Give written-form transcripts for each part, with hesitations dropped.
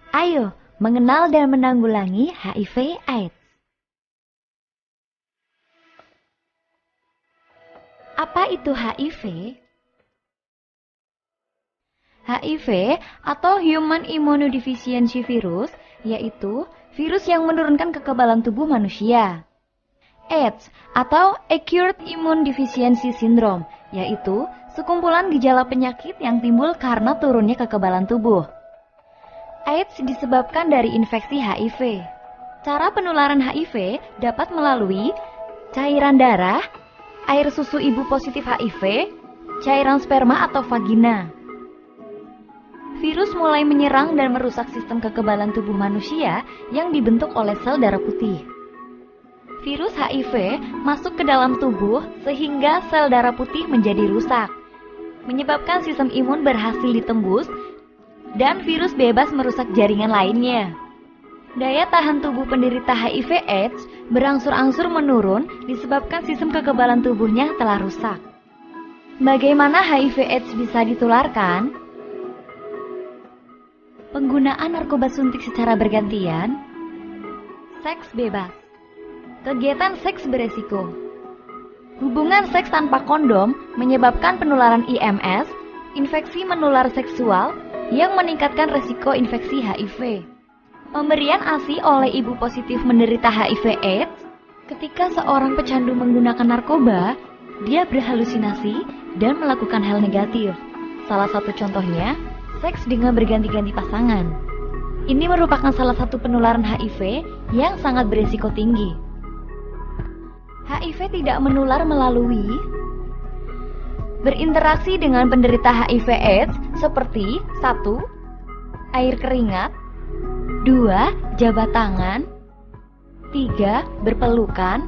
Ayo, mengenal dan menanggulangi HIV/AIDS. Apa itu HIV? HIV atau Human Immunodeficiency Virus, yaitu virus yang menurunkan kekebalan tubuh manusia. AIDS atau Acute Immune Deficiency Syndrome, yaitu sekumpulan gejala penyakit yang timbul karena turunnya kekebalan tubuh. AIDS disebabkan dari infeksi HIV. Cara penularan HIV dapat melalui cairan darah, air susu ibu positif HIV, cairan sperma atau vagina. Virus mulai menyerang dan merusak sistem kekebalan tubuh manusia yang dibentuk oleh sel darah putih. Virus HIV masuk ke dalam tubuh sehingga sel darah putih menjadi rusak, menyebabkan sistem imun berhasil ditembus dan virus bebas merusak jaringan lainnya. Daya tahan tubuh penderita HIV/AIDS berangsur-angsur menurun disebabkan sistem kekebalan tubuhnya telah rusak. Bagaimana HIV/AIDS bisa ditularkan? Penggunaan narkoba suntik secara bergantian, seks bebas, kegiatan seks beresiko, hubungan seks tanpa kondom menyebabkan penularan IMS, infeksi menular seksual yang meningkatkan resiko infeksi HIV. Pemberian ASI oleh ibu positif menderita HIV/AIDS. Ketika seorang pecandu menggunakan narkoba, dia berhalusinasi dan melakukan hal negatif. Salah satu contohnya, seks dengan berganti-ganti pasangan. Ini merupakan salah satu penularan HIV yang sangat berisiko tinggi. HIV tidak menular melalui berinteraksi dengan penderita HIV/AIDS seperti 1. Air keringat, 2. Jabat tangan, 3. Berpelukan,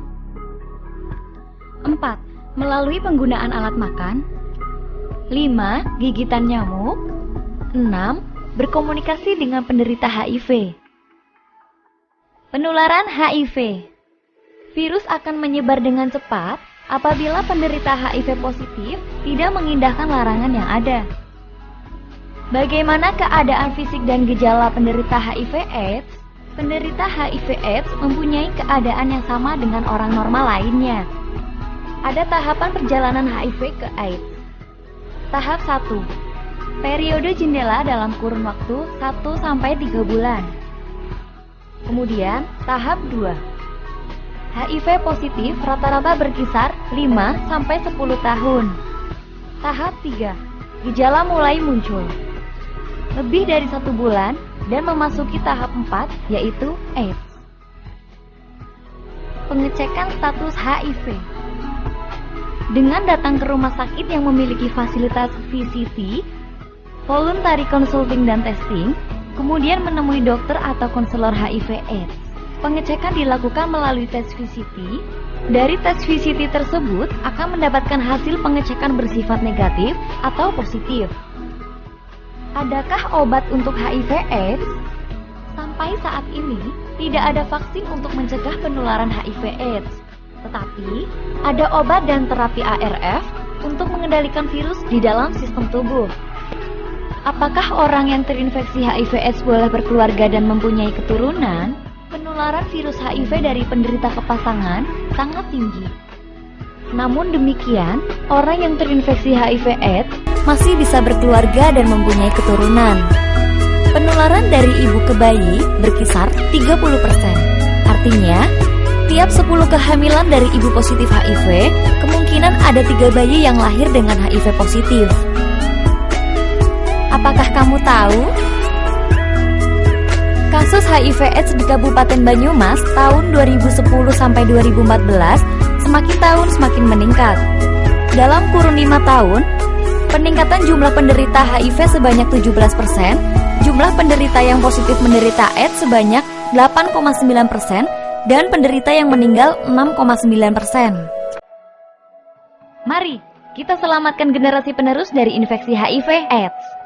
4. Melalui penggunaan alat makan, 5. Gigitan nyamuk, 6. Berkomunikasi dengan penderita HIV. Penularan HIV. Virus akan menyebar dengan cepat apabila penderita HIV positif tidak mengindahkan larangan yang ada. Bagaimana keadaan fisik dan gejala penderita HIV/AIDS? Penderita HIV/AIDS mempunyai keadaan yang sama dengan orang normal lainnya. Ada tahapan perjalanan HIV ke AIDS. Tahap 1. Periode jendela dalam kurun waktu 1-3 bulan. Kemudian, tahap 2. HIV positif rata-rata berkisar 5-10 tahun. Tahap 3. Gejala mulai muncul lebih dari 1 bulan dan memasuki tahap 4, yaitu AIDS. Pengecekan status HIV. Dengan datang ke rumah sakit yang memiliki fasilitas VCT, Voluntary Consulting dan Testing, kemudian menemui dokter atau konselor HIV/AIDS. Pengecekan dilakukan melalui tes VCT. Dari tes VCT tersebut akan mendapatkan hasil pengecekan bersifat negatif atau positif. Adakah obat untuk HIV/AIDS? Sampai saat ini, tidak ada vaksin untuk mencegah penularan HIV/AIDS. Tetapi, ada obat dan terapi ARF untuk mengendalikan virus di dalam sistem tubuh. Apakah orang yang terinfeksi HIV/AIDS boleh berkeluarga dan mempunyai keturunan? Penularan virus HIV dari penderita ke pasangan sangat tinggi. Namun demikian, orang yang terinfeksi HIV/AIDS masih bisa berkeluarga dan mempunyai keturunan. Penularan dari ibu ke bayi berkisar 30%. Artinya, tiap 10 kehamilan dari ibu positif HIV, kemungkinan ada 3 bayi yang lahir dengan HIV positif. Apakah kamu tahu? Kasus HIV/AIDS di Kabupaten Banyumas tahun 2010-2014 semakin tahun semakin meningkat. Dalam kurun 5 tahun, peningkatan jumlah penderita HIV sebanyak 17%, jumlah penderita yang positif menderita AIDS sebanyak 8,9%, dan penderita yang meninggal 6,9%. Mari, kita selamatkan generasi penerus dari infeksi HIV/AIDS.